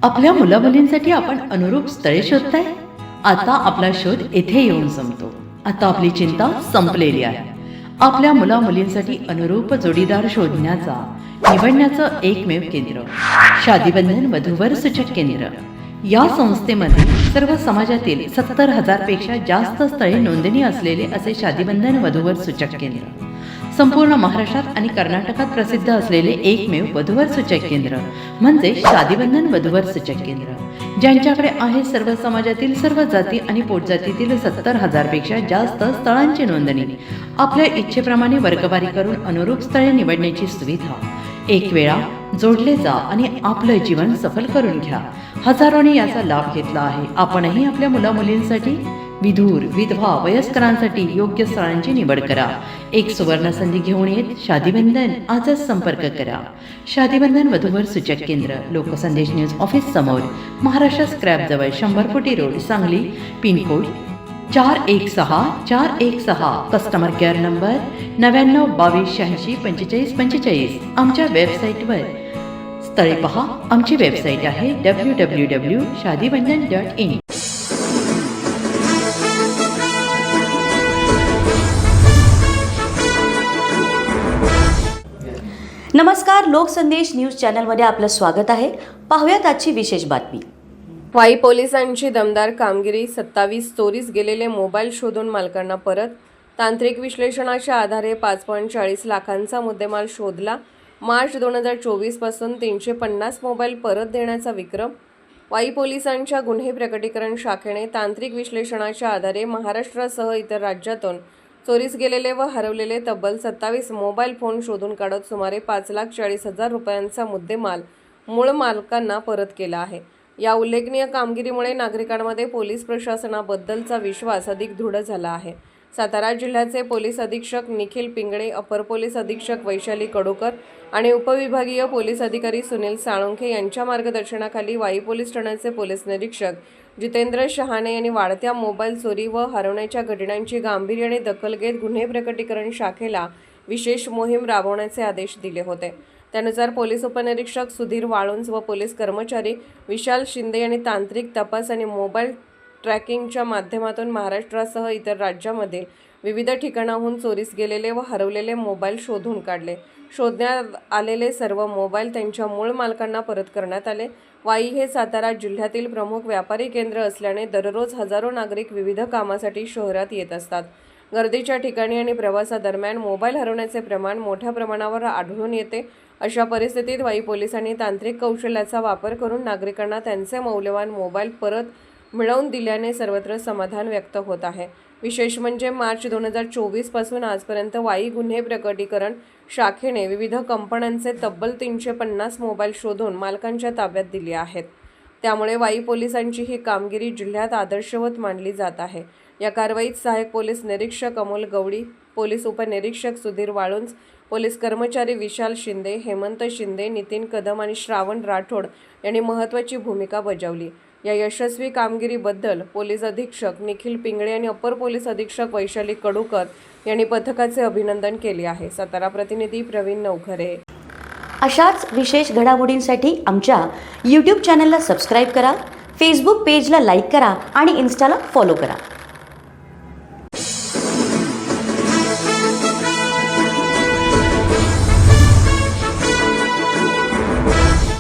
आपल्या मुलामुलींसाठी आपण अनुरूप स्थळे शोधताय? आता आपला शोध येथे येऊन संपतो. आता आपली चिंता संपलेली आहे. आपल्या मुलामुलींसाठी अनुरूप जोडीदार शोधण्याचा निवडण्याचं एकमेव केंद्र शादीबंधन वधूवर सूचक केंद्र. या संस्थेमध्ये सर्व समाजातील 70,000 पेक्षा जास्त स्थळे नोंदणी असलेले असे शादीबंधन वधूवर सूचक केंद्र. संपूर्ण महाराष्ट्रात आणि कर्नाटकात प्रसिद्ध असलेले एकमेव वधूवर सूचक केंद्र म्हणजे शादीबंधन वधूवर सूचक केंद्र, ज्यांच्याकडे आहे सर्व समाजातील सर्व जाती आणि पोटजातीतील 70,000 पेक्षा जास्त स्थळांची नोंदणी. आपल्या इच्छेप्रमाणे वर्गवारी करून अनुरूप स्थळे निवडण्याची सुविधा. एक वेळा जोडले जा आणि आपलं जीवन सफल करून घ्या. हजारोंनी याचा लाभ घेतला आहे. आपणही आपल्या मुलामुलींसाठी, विधूर, विधवा, वयस्करांसाठी योग्य स्थळांची निवड करा. एक सुवर्ण संधी घेऊन येत शादीबंधन. आजच संपर्क करा. शादीबंधन वधूवर सूचक केंद्र, लोकसंदेश न्यूज ऑफिस समोर, महाराष्ट्र स्क्रॅप जवळ, 100 फुटी road, Sangli. Pin code 416416. Customer care number 9922864545. आमच्या वेबसाईटवर स्थळे पहा. आमची वेबसाईट आहे www.shadibandhan.in. नमस्कार, लोकसंदेश न्यूज चॅनलमध्ये आपलं स्वागत आहे. पाहूयात आजची विशेष बातमी. वाई पोलिसांची दमदार कामगिरी. 27 चोरीस गेलेले मोबाईल शोधून मालकांना परत. तांत्रिक विश्लेषणाच्या आधारे 5.40 लाखांचा मुद्देमाल शोधला. मार्च 2024 पासून 350 मोबाईल परत देण्याचा विक्रम. वाई पोलिसांच्या गुन्हे प्रकटीकरण शाखेने तांत्रिक विश्लेषणाच्या आधारे महाराष्ट्रासह इतर राज्यातून चोरीस गेलेले व हरवलेले तब्बल 27 मोबाईल फोन शोधून काढत सुमारे 5,40,000 रुपयांचा मुद्देमाल मूळ मालकांना परत केला आहे. या उल्लेखनीय कामगिरीमुळे नागरिकांमध्ये पोलीस प्रशासनाबद्दलचा विश्वास अधिक दृढ झाला आहे. सातारा जिल्ह्याचे पोलीस अधीक्षक निखिल पिंगळे, अपर पोलीस अधीक्षक वैशाली कडोकर आणि उपविभागीय पोलीस अधिकारी सुनील साळुंखे यांच्या मार्गदर्शनाखाली वाई पोलीस ठाण्याचे पोलीस निरीक्षक जितेंद्र शहाणे यांनी वाढत्या मोबाईल चोरी व हरवण्याच्या घटनांची गांभीर्याने दखल घेत गुन्हे प्रकटीकरण शाखेला विशेष मोहीम राबवण्याचे आदेश दिले होते. त्यानुसार पोलीस उपनिरीक्षक सुधीर वाळुंज व पोलीस कर्मचारी विशाल शिंदे यांनी तांत्रिक तपास आणि मोबाईल ट्रॅकिंगच्या माध्यमातून महाराष्ट्रासह इतर राज्यामधील विविध ठिकाणाहून चोरीस गेलेले व हरवलेले मोबाईल शोधून काढले. शोधण्यात आलेले सर्व मोबाईल त्यांच्या मूळ मालकांना परत करण्यात आले. वाई हे सातारा जिल्ह्यातील प्रमुख व्यापारी केंद्र असल्याने दररोज हजारो नागरिक विविध कामासाठी शहरात येत असतात. गर्दीच्या ठिकाणी आणि प्रवासादरम्यान मोबाईल हरवण्याचे प्रमाण मोठ्या प्रमाणावर आढळून येते. अशा परिस्थितीत वाई पोलिसांनी तांत्रिक कौशल्याचा वापर करून नागरिकांना त्यांचे मौल्यवान मोबाईल परत मिळवून दिल्याने सर्वत्र समाधान व्यक्त होत आहे. विशेष म्हणजे मार्च 2024 पासून आजपर्यंत वाई गुन्हे प्रकटीकरण शाखेने विविध कंपन्यांचे तब्बल 350 मोबाईल शोधून मालकांच्या ताब्यात दिले आहेत. त्यामुळे वाई पोलिसांची ही कामगिरी जिल्ह्यात आदर्शवत मानली जात आहे. या कारवाईत सहाय्यक पोलीस निरीक्षक अमोल गवडी, पोलीस उपनिरीक्षक सुधीर वाळुंज, पोलीस कर्मचारी विशाल शिंदे, हेमंत शिंदे, नितीन कदम आणि श्रावण राठोड यांनी महत्त्वाची भूमिका बजावली. या यशस्वी कामगिरीबद्दल पोलीस अधीक्षक निखिल पिंगळे आणि अपर पोलीस अधीक्षक वैशाली कडोकर यांनी पथकाचे अभिनंदन केले आहे. सातारा प्रतिनिधी प्रवीण नवघरे. अशाच विशेष घडामोडींसाठी आमच्या YouTube चॅनलला सबस्क्राईब करा, फेसबुक पेजला लाईक करा आणि इन्स्टाला फॉलो करा.